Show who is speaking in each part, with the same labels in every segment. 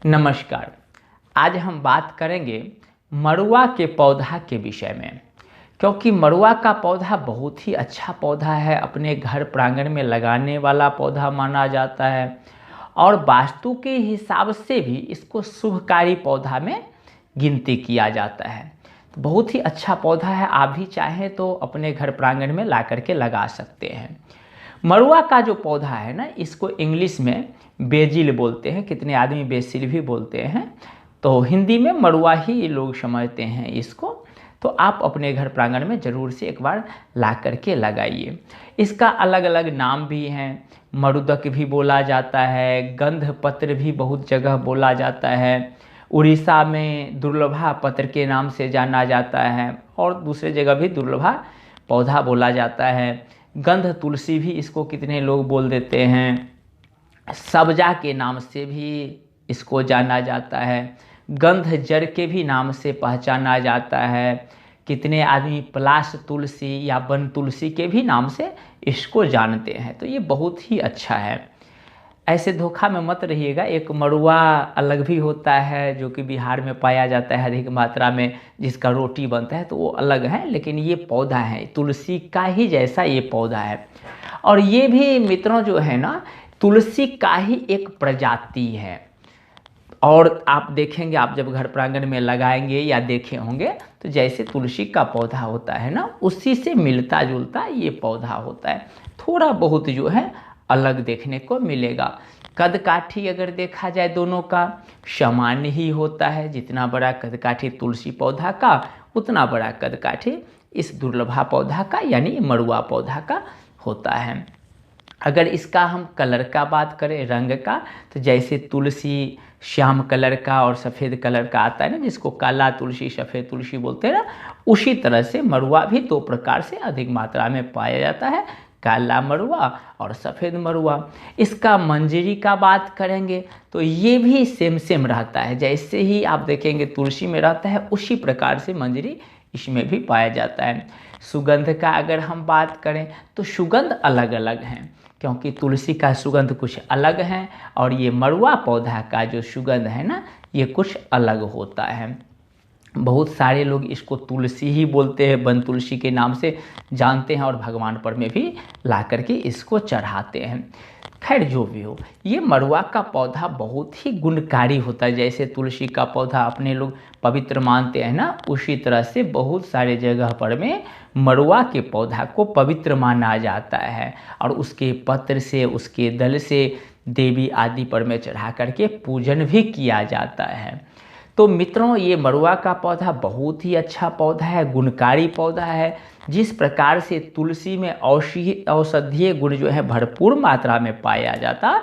Speaker 1: नमस्कार। आज हम बात करेंगे मरुआ के पौधा के विषय में, क्योंकि मरुआ का पौधा बहुत ही अच्छा पौधा है। अपने घर प्रांगण में लगाने वाला पौधा माना जाता है और वास्तु के हिसाब से भी इसको शुभकारी पौधा में गिनती किया जाता है। तो बहुत ही अच्छा पौधा है। आप भी चाहें तो अपने घर प्रांगण में ला करके लगा सकते हैं। मरुआ का जो पौधा है ना, इसको इंग्लिश में बेजिल बोलते हैं, कितने आदमी बेसिल भी बोलते हैं, तो हिंदी में मरुआ ही लोग समझते हैं इसको। तो आप अपने घर प्रांगण में ज़रूर से एक बार ला करके लगाइए। इसका अलग अलग नाम भी हैं। मरुदक भी बोला जाता है, गंध पत्र भी बहुत जगह बोला जाता है, उड़ीसा में दुर्लभा पत्र के नाम से जाना जाता है और दूसरे जगह भी दुर्लभा पौधा बोला जाता है। गंध तुलसी भी इसको कितने लोग बोल देते हैं। सब्जा के नाम से भी इसको जाना जाता है। गंध जड़ के भी नाम से पहचाना जाता है। कितने आदमी पलाश तुलसी या वन तुलसी के भी नाम से इसको जानते हैं। तो ये बहुत ही अच्छा है। ऐसे धोखा में मत रहिएगा। एक मरुआ अलग भी होता है जो कि बिहार में पाया जाता है अधिक मात्रा में, जिसका रोटी बनता है, तो वो अलग है। लेकिन ये पौधा है तुलसी का ही जैसा ये पौधा है। और ये भी मित्रों जो है ना, तुलसी का ही एक प्रजाति है। और आप देखेंगे, आप जब घर प्रांगण में लगाएंगे या देखे होंगे, तो जैसे तुलसी का पौधा होता है ना, उसी से मिलता जुलता ये पौधा होता है। थोड़ा बहुत जो है अलग देखने को मिलेगा। कद काठी अगर देखा जाए दोनों का समान ही होता है। जितना बड़ा कद काठी तुलसी पौधा का, उतना बड़ा कद काठी इस दुर्लभा पौधा का यानी मरुआ पौधा का होता है। अगर इसका हम कलर का बात करें, रंग का, तो जैसे तुलसी श्याम कलर का और सफ़ेद कलर का आता है ना, जिसको काला तुलसी सफ़ेद तुलसी बोलते हैं ना, उसी तरह से मरुआ भी दो प्रकार से अधिक मात्रा में पाया जाता है, काला मरुआ और सफ़ेद मरुआ। इसका मंजरी का बात करेंगे तो ये भी सेम रहता है। जैसे ही आप देखेंगे तुलसी में रहता है, उसी प्रकार से मंजरी इसमें भी पाया जाता है। सुगंध का अगर हम बात करें तो सुगंध अलग अलग हैं, क्योंकि तुलसी का सुगंध कुछ अलग है और ये मरुआ पौधा का जो सुगंध है ना, ये कुछ अलग होता है। बहुत सारे लोग इसको तुलसी ही बोलते हैं, वन तुलसी के नाम से जानते हैं और भगवान पर में भी ला करके इसको चढ़ाते हैं। खैर जो भी हो, ये मरुआ का पौधा बहुत ही गुणकारी होता है। जैसे तुलसी का पौधा अपने लोग पवित्र मानते हैं ना, उसी तरह से बहुत सारे जगह पर में मरुआ के पौधा को पवित्र माना जाता है और उसके पत्र से, उसके दल से देवी आदि पर में चढ़ा करके पूजन भी किया जाता है। तो मित्रों, ये मरुआ का पौधा बहुत ही अच्छा पौधा है, गुणकारी पौधा है। जिस प्रकार से तुलसी में औषधीय गुण जो है भरपूर मात्रा में पाया जाता,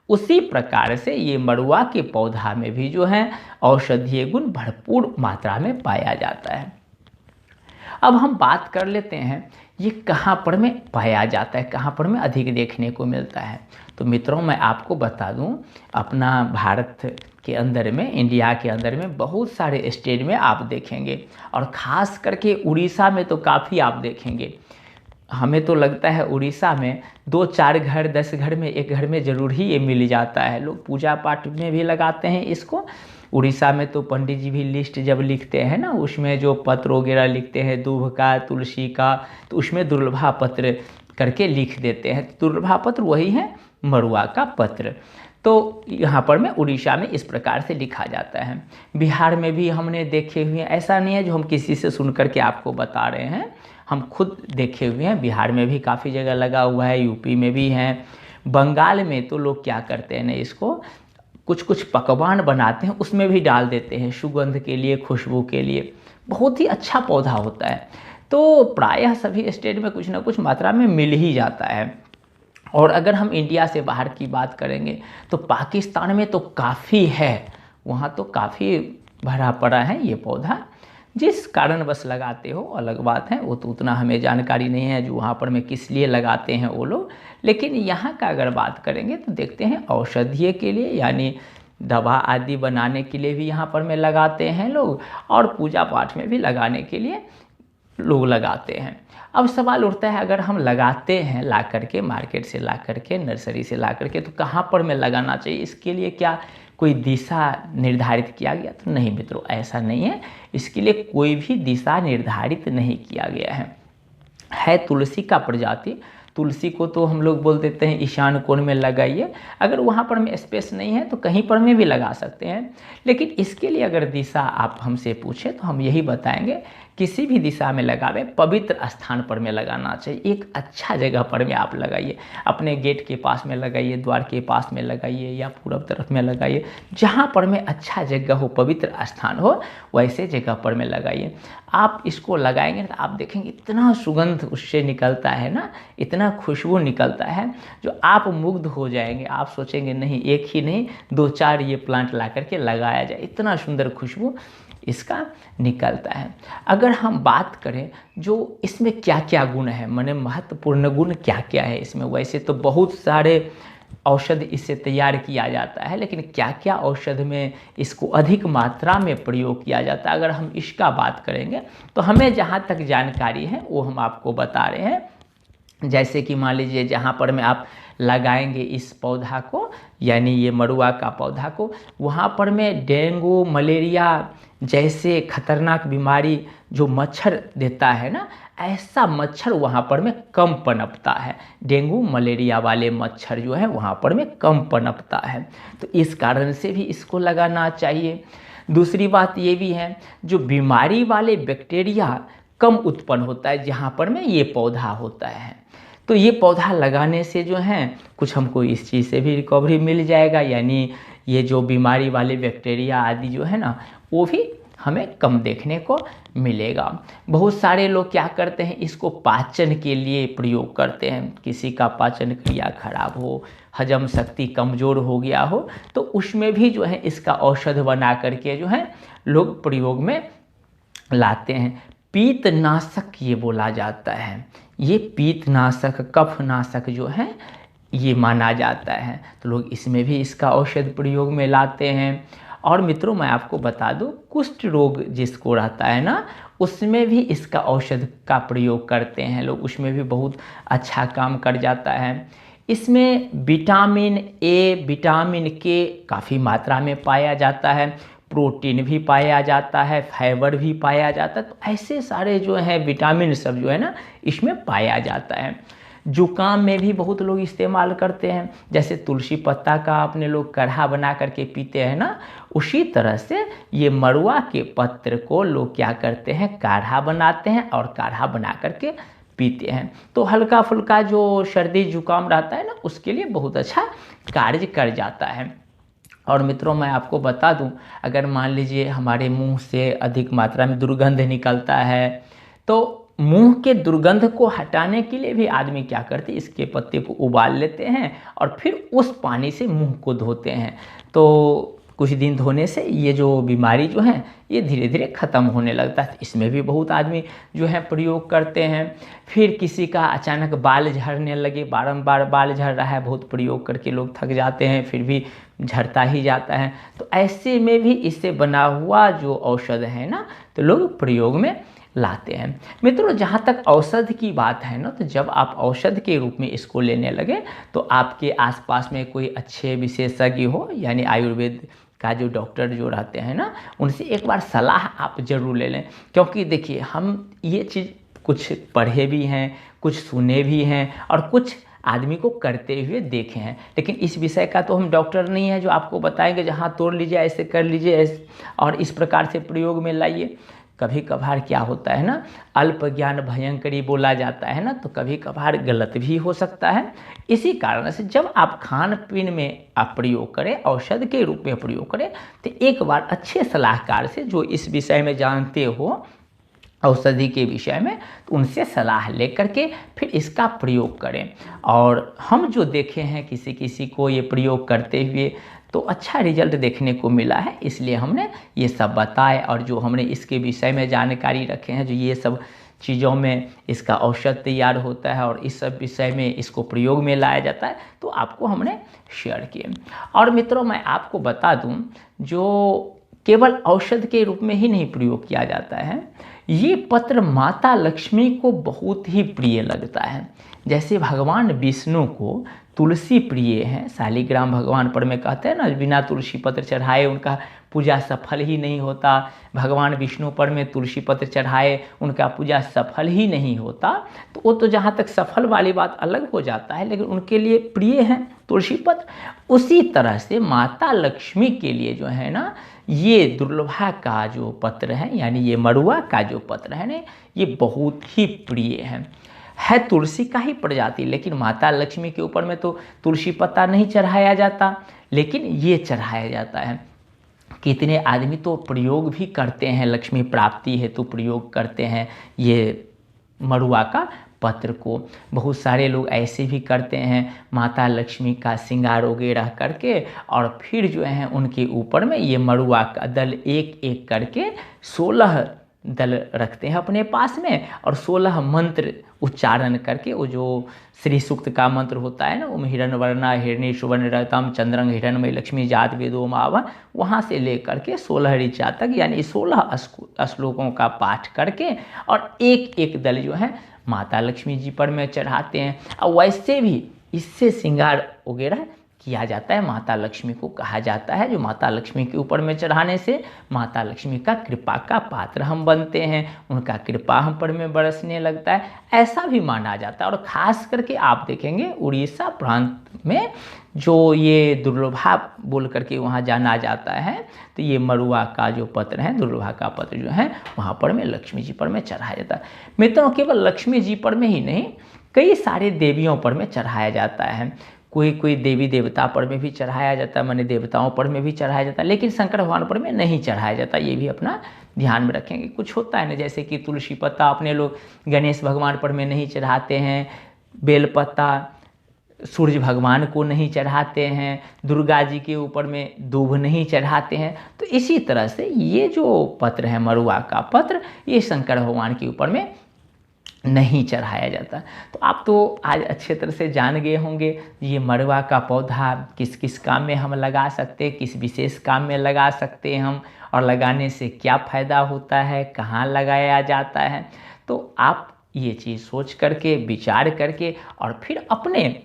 Speaker 1: उसी प्रकार से ये मरुआ के पौधा में भी जो है औषधीय गुण भरपूर मात्रा में पाया जाता है। अब हम बात कर लेते हैं ये कहाँ पर में पाया जाता है, कहाँ पर में अधिक देखने को मिलता है। तो मित्रों, मैं आपको बता दूं, अपना भारत के अंदर में, इंडिया के अंदर में बहुत सारे स्टेट में आप देखेंगे और ख़ास करके उड़ीसा में तो काफ़ी आप देखेंगे। हमें तो लगता है उड़ीसा में 2-4 घर 10 घर में एक घर में ज़रूर ही ये मिल जाता है। लोग पूजा पाठ में भी लगाते हैं इसको। उड़ीसा में तो पंडित जी भी लिस्ट जब लिखते हैं ना, उसमें जो पत्र वगैरह लिखते हैं दूब का, तुलसी का, तो उसमें दुर्लभा पत्र करके लिख देते हैं। दुर्लभा पत्र वही है मरुआ का पत्र। तो यहाँ पर में उड़ीसा में इस प्रकार से लिखा जाता है। बिहार में भी हमने देखे हुए हैं, ऐसा नहीं है जो हम किसी से सुन करके आपको बता रहे हैं, हम खुद देखे हुए हैं। बिहार में भी काफ़ी जगह लगा हुआ है, यूपी में भी है। बंगाल में तो लोग क्या करते हैं ना, इसको कुछ कुछ पकवान बनाते हैं, उसमें भी डाल देते हैं सुगंध के लिए, खुशबू के लिए। बहुत ही अच्छा पौधा होता है। तो प्रायः सभी स्टेट में कुछ ना कुछ मात्रा में मिल ही जाता है। और अगर हम इंडिया से बाहर की बात करेंगे तो पाकिस्तान में तो काफ़ी है, वहाँ तो काफ़ी भरा पड़ा है ये पौधा। जिस कारणवश लगाते हो अलग बात है, वो तो उतना हमें जानकारी नहीं है जो वहाँ पर में किस लिए लगाते हैं वो लोग। लेकिन यहाँ का अगर बात करेंगे तो देखते हैं औषधीय के लिए, यानी दवा आदि बनाने के लिए भी यहाँ पर में लगाते हैं लोग, और पूजा पाठ में भी लगाने के लिए लोग लगाते हैं। अब सवाल उठता है, अगर हम लगाते हैं ला करके, मार्केट से ला करके, नर्सरी से ला करके, तो कहाँ पर में लगाना चाहिए, इसके लिए क्या कोई दिशा निर्धारित किया गया? तो नहीं मित्रों, ऐसा नहीं है। इसके लिए कोई भी दिशा निर्धारित नहीं किया गया है तुलसी का प्रजाति। तुलसी को तो हम लोग बोल देते हैं ईशान कोण में लगाइए। अगर वहाँ पर में स्पेस नहीं है तो कहीं पर में भी लगा सकते हैं। लेकिन इसके लिए अगर दिशा आप हमसे पूछें तो हम यही बताएंगे, किसी भी दिशा में लगावे, पवित्र स्थान पर में लगाना चाहिए। एक अच्छा जगह पर में आप लगाइए, अपने गेट के पास में लगाइए, द्वार के पास में लगाइए, या पूर्व तरफ में लगाइए। जहाँ पर में अच्छा जगह हो, पवित्र स्थान हो, वैसे जगह पर में लगाइए। आप इसको लगाएंगे तो आप देखेंगे इतना सुगंध उससे निकलता है ना, इतना खुशबू निकलता है, जो आप मुग्ध हो जाएंगे। आप सोचेंगे नहीं, एक ही नहीं 2-4 ये प्लांट ला करके लगाया जाए, इतना सुंदर खुशबू इसका निकलता है। अगर हम बात करें जो इसमें क्या क्या गुण है, माने महत्वपूर्ण गुण क्या क्या है इसमें, वैसे तो बहुत सारे औषध इससे तैयार किया जाता है, लेकिन क्या क्या औषध में इसको अधिक मात्रा में प्रयोग किया जाता है, अगर हम इसका बात करेंगे तो हमें जहाँ तक जानकारी है वो हम आपको बता रहे हैं। जैसे कि मान लीजिए जहाँ पर में आप लगाएंगे इस पौधा को, यानी ये मड़ुआ का पौधा को, वहाँ पर में डेंगू मलेरिया जैसे खतरनाक बीमारी जो मच्छर देता है ना, ऐसा मच्छर वहाँ पर में कम पनपता है। डेंगू मलेरिया वाले मच्छर जो है वहाँ पर में कम पनपता है, तो इस कारण से भी इसको लगाना चाहिए। दूसरी बात ये भी है, जो बीमारी वाले बैक्टीरिया कम उत्पन्न होता है जहाँ पर में ये पौधा होता है, तो ये पौधा लगाने से जो है कुछ हमको इस चीज़ से भी रिकवरी मिल जाएगा, यानी ये जो बीमारी वाले बैक्टीरिया आदि जो है ना, वो भी हमें कम देखने को मिलेगा। बहुत सारे लोग क्या करते हैं, इसको पाचन के लिए प्रयोग करते हैं। किसी का पाचन क्रिया खराब हो, हजम शक्ति कमज़ोर हो गया हो, तो उसमें भी जो है इसका औषध बना करके जो है लोग प्रयोग में लाते हैं। पीतनाशक ये बोला जाता है, ये पीतनाशक कफनाशक जो है ये माना जाता है, तो लोग इसमें भी इसका औषध प्रयोग में लाते हैं। और मित्रों मैं आपको बता दूं, कुष्ठ रोग जिसको रहता है ना, उसमें भी इसका औषध का प्रयोग करते हैं लोग, उसमें भी बहुत अच्छा काम कर जाता है। इसमें विटामिन ए, विटामिन के काफ़ी मात्रा में पाया जाता है, प्रोटीन भी पाया जाता है, फाइबर भी पाया जाता है, तो ऐसे सारे जो है विटामिन सब जो है ना इसमें पाया जाता है। जुकाम में भी बहुत लोग इस्तेमाल करते हैं, जैसे तुलसी पत्ता का अपने लोग काढ़ा बना करके पीते हैं ना, उसी तरह से ये मड़ुआ के पत्र को लोग क्या करते हैं, काढ़ा बनाते हैं और काढ़ा बना करके पीते हैं। तो हल्का फुल्का जो सर्दी जुकाम रहता है ना, उसके लिए बहुत अच्छा कार्य कर जाता है। और मित्रों मैं आपको बता दूं, अगर मान लीजिए हमारे मुंह से अधिक मात्रा में दुर्गंध निकलता है, तो मुंह के दुर्गंध को हटाने के लिए भी आदमी क्या करते हैं, इसके पत्ते को उबाल लेते हैं और फिर उस पानी से मुंह को धोते हैं। तो कुछ दिन धोने से ये जो बीमारी जो है ये धीरे धीरे ख़त्म होने लगता है। इसमें भी बहुत आदमी जो है प्रयोग करते हैं। फिर किसी का अचानक बाल झड़ने लगे, बारंबार बाल झड़ रहा है, बहुत प्रयोग करके लोग थक जाते हैं, फिर भी झड़ता ही जाता है, तो ऐसे में भी इससे बना हुआ जो औषध है ना, तो लोग प्रयोग में लाते हैं। मित्रों जहाँ तक औषध की बात है ना, तो जब आप औषध के रूप में इसको लेने लगे तो आपके आसपास में कोई अच्छे विशेषज्ञ हो, यानी आयुर्वेद का जो डॉक्टर जो रहते हैं ना, उनसे एक बार सलाह आप जरूर ले लें। क्योंकि देखिए हम ये चीज़ कुछ पढ़े भी हैं, कुछ सुने भी हैं और कुछ आदमी को करते हुए देखे हैं, लेकिन इस विषय का तो हम डॉक्टर नहीं है जो आपको बताएंगे जहाँ तोड़ लीजिए, ऐसे कर लीजिए, ऐसे और इस प्रकार से प्रयोग में लाइए। कभी कभार क्या होता है ना, अल्प ज्ञान भयंकरी बोला जाता है ना, तो कभी कभार गलत भी हो सकता है। इसी कारण से जब आप खान पीन में आप प्रयोग करें, औषध के रूप में प्रयोग करें, तो एक बार अच्छे सलाहकार से जो इस विषय में जानते हो औषधि के विषय में, तो उनसे सलाह लेकर के फिर इसका प्रयोग करें। और हम जो देखे हैं किसी किसी को ये प्रयोग करते हुए, तो अच्छा रिजल्ट देखने को मिला है, इसलिए हमने ये सब बताए। और जो हमने इसके विषय में जानकारी रखे हैं, जो ये सब चीज़ों में इसका औषध तैयार होता है और इस सब विषय में इसको प्रयोग में लाया जाता है, तो आपको हमने शेयर किए। और मित्रों मैं आपको बता दूं, जो केवल औषध के रूप में ही नहीं प्रयोग किया जाता है, ये पत्र माता लक्ष्मी को बहुत ही प्रिय लगता है। जैसे भगवान विष्णु को तुलसी प्रिय हैं। शालिग्राम भगवान पर में कहते हैं ना, बिना तुलसी पत्र चढ़ाए उनका पूजा सफल ही नहीं होता। भगवान विष्णु पर में तुलसी पत्र चढ़ाए उनका पूजा सफल ही नहीं होता। तो वो तो जहाँ तक सफल वाली बात अलग हो जाता है, लेकिन उनके लिए प्रिय हैं तुलसी पत्र। उसी तरह से माता लक्ष्मी के लिए जो है ना, ये दुर्लभा का जो पत्र है, यानी ये मड़ुआ का जो पत्र है ना, ये बहुत ही प्रिय है तुलसी का ही प्रजाति। लेकिन माता लक्ष्मी के ऊपर में तो तुलसी पत्ता नहीं चढ़ाया जाता, लेकिन ये चढ़ाया जाता है। कितने आदमी तो प्रयोग भी करते हैं, लक्ष्मी प्राप्ति हेतु प्रयोग करते हैं ये मड़ुआ का पत्र को। बहुत सारे लोग ऐसे भी करते हैं, माता लक्ष्मी का श्रृंगार वगैरह करके और फिर जो है उनके ऊपर में ये मड़ुआ का दल एक एक करके 16 दल रखते हैं अपने पास में, और 16 मंत्र उच्चारण करके, वो जो श्री सूक्त का मंत्र होता है ना, ओम हिरण वर्णा हिरण्य सुवर्ण रतम चंद्रंग हिरणमय लक्ष्मी जात वेदो मावा, वहाँ से लेकर के 16 ऋचा तक, यानी 16 श्लोकों का पाठ करके और एक एक दल जो है माता लक्ष्मी जी पर में चढ़ाते हैं। और वैसे भी इससे श्रृंगार वगैरह किया जाता है। माता लक्ष्मी को कहा जाता है, जो माता लक्ष्मी के ऊपर में चढ़ाने से माता लक्ष्मी का कृपा का पात्र हम बनते हैं, उनका कृपा हम पर में बरसने लगता है, ऐसा भी माना जाता है। और ख़ास करके आप देखेंगे उड़ीसा प्रांत में जो ये दुर्लभा बोल करके वहाँ जाना जाता है, तो ये मड़ुआ का जो पत्र है, दुर्लभा का पत्र जो है, वहाँ पर में लक्ष्मी जी पर में चढ़ाया जाता है। मित्रों, केवल लक्ष्मी जी पर में ही नहीं, कई सारे देवियों पर में चढ़ाया जाता है। कोई देवी देवता पर में भी चढ़ाया जाता है, माने देवताओं पर में भी चढ़ाया जाता है, लेकिन शंकर भगवान पर में नहीं चढ़ाया जाता। ये भी अपना ध्यान में रखेंगे। कुछ होता है ना, जैसे कि तुलसी पत्ता अपने लोग गणेश भगवान पर में नहीं चढ़ाते हैं, बेलपत्ता सूर्य भगवान को नहीं चढ़ाते हैं, दुर्गा जी के ऊपर में दूब नहीं चढ़ाते हैं। तो इसी तरह से ये जो पत्र है मड़ुआ का पत्र, ये शंकर भगवान के ऊपर में नहीं चढ़ाया जाता। तो आप तो आज अच्छे तरह से जान गए होंगे ये मड़ुआ का पौधा किस किस काम में हम लगा सकते हैं, किस विशेष काम में लगा सकते हैं हम, और लगाने से क्या फ़ायदा होता है, कहाँ लगाया जाता है। तो आप ये चीज़ सोच करके, विचार करके, और फिर अपने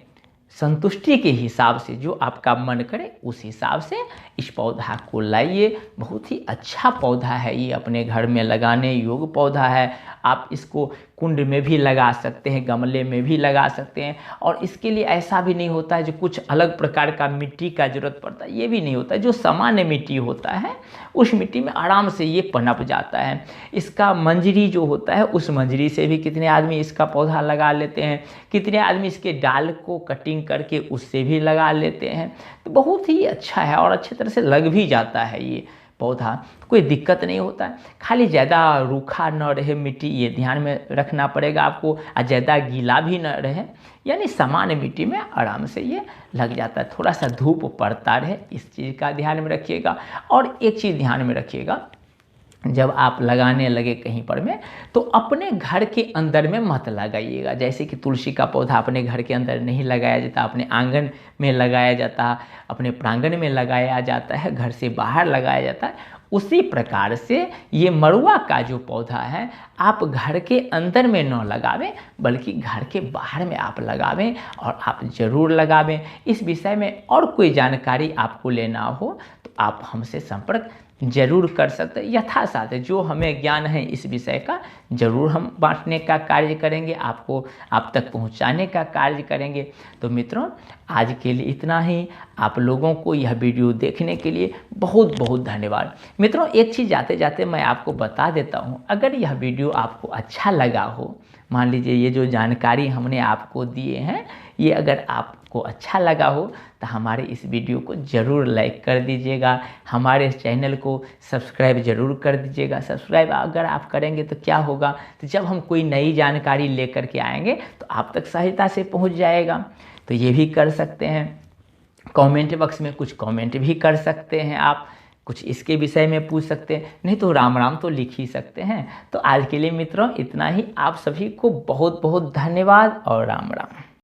Speaker 1: संतुष्टि के हिसाब से जो आपका मन करे उस हिसाब से इस पौधा को लाइए। बहुत ही अच्छा पौधा है ये, अपने घर में लगाने योग्य पौधा है। आप इसको कुंड में भी लगा सकते हैं, गमले में भी लगा सकते हैं, और इसके लिए ऐसा भी नहीं होता है जो कुछ अलग प्रकार का मिट्टी का जरूरत पड़ता है, ये भी नहीं होता है। जो सामान्य मिट्टी होता है उस मिट्टी में आराम से ये पनप जाता है। इसका मंजरी जो होता है, उस मंजरी से भी कितने आदमी इसका पौधा लगा लेते हैं, कितने आदमी इसके डाल को कटिंग करके उससे भी लगा लेते हैं। तो बहुत ही अच्छा है और अच्छे तरह से लग भी जाता है ये पौधा, कोई दिक्कत नहीं होता है। खाली ज़्यादा रूखा न रहे मिट्टी, ये ध्यान में रखना पड़ेगा आपको, और ज़्यादा गीला भी न रहे, यानी सामान्य मिट्टी में आराम से ये लग जाता है। थोड़ा सा धूप पड़ता रहे, इस चीज़ का ध्यान में रखिएगा। और एक चीज़ ध्यान में रखिएगा, जब आप लगाने लगे कहीं पर में, तो अपने घर के अंदर में मत लगाइएगा। जैसे कि तुलसी का पौधा अपने घर के अंदर नहीं लगाया जाता, अपने आंगन में लगाया जाता, अपने प्रांगण में लगाया जाता है, घर से बाहर लगाया जाता है। उसी प्रकार से ये मड़ुआ का जो पौधा है, आप घर के अंदर में न लगावें, बल्कि घर के बाहर में आप लगावें, और आप ज़रूर लगावें। इस विषय में और कोई जानकारी आपको लेना हो तो आप हमसे संपर्क जरूर कर सकते हैं। यथासाध्य जो हमें ज्ञान है इस विषय का, जरूर हम बांटने का कार्य करेंगे, आपको आप तक पहुंचाने का कार्य करेंगे। तो मित्रों, आज के लिए इतना ही। आप लोगों को यह वीडियो देखने के लिए बहुत बहुत धन्यवाद। मित्रों, एक चीज़ जाते जाते मैं आपको बता देता हूं, अगर यह वीडियो आपको अच्छा लगा हो, मान लीजिए ये जो जानकारी हमने आपको दिए हैं, ये अगर आपको अच्छा लगा हो तो हमारे इस वीडियो को ज़रूर लाइक कर दीजिएगा, हमारे चैनल को सब्सक्राइब ज़रूर कर दीजिएगा। सब्सक्राइब अगर आप करेंगे तो क्या होगा, तो जब हम कोई नई जानकारी लेकर के आएंगे तो आप तक सहजता से पहुंच जाएगा। तो ये भी कर सकते हैं। कमेंट बॉक्स में कुछ कमेंट भी कर सकते हैं, आप कुछ इसके विषय में पूछ सकते हैं, नहीं तो राम राम तो लिख ही सकते हैं। तो आज के लिए मित्रों इतना ही। आप सभी को बहुत बहुत धन्यवाद और राम राम।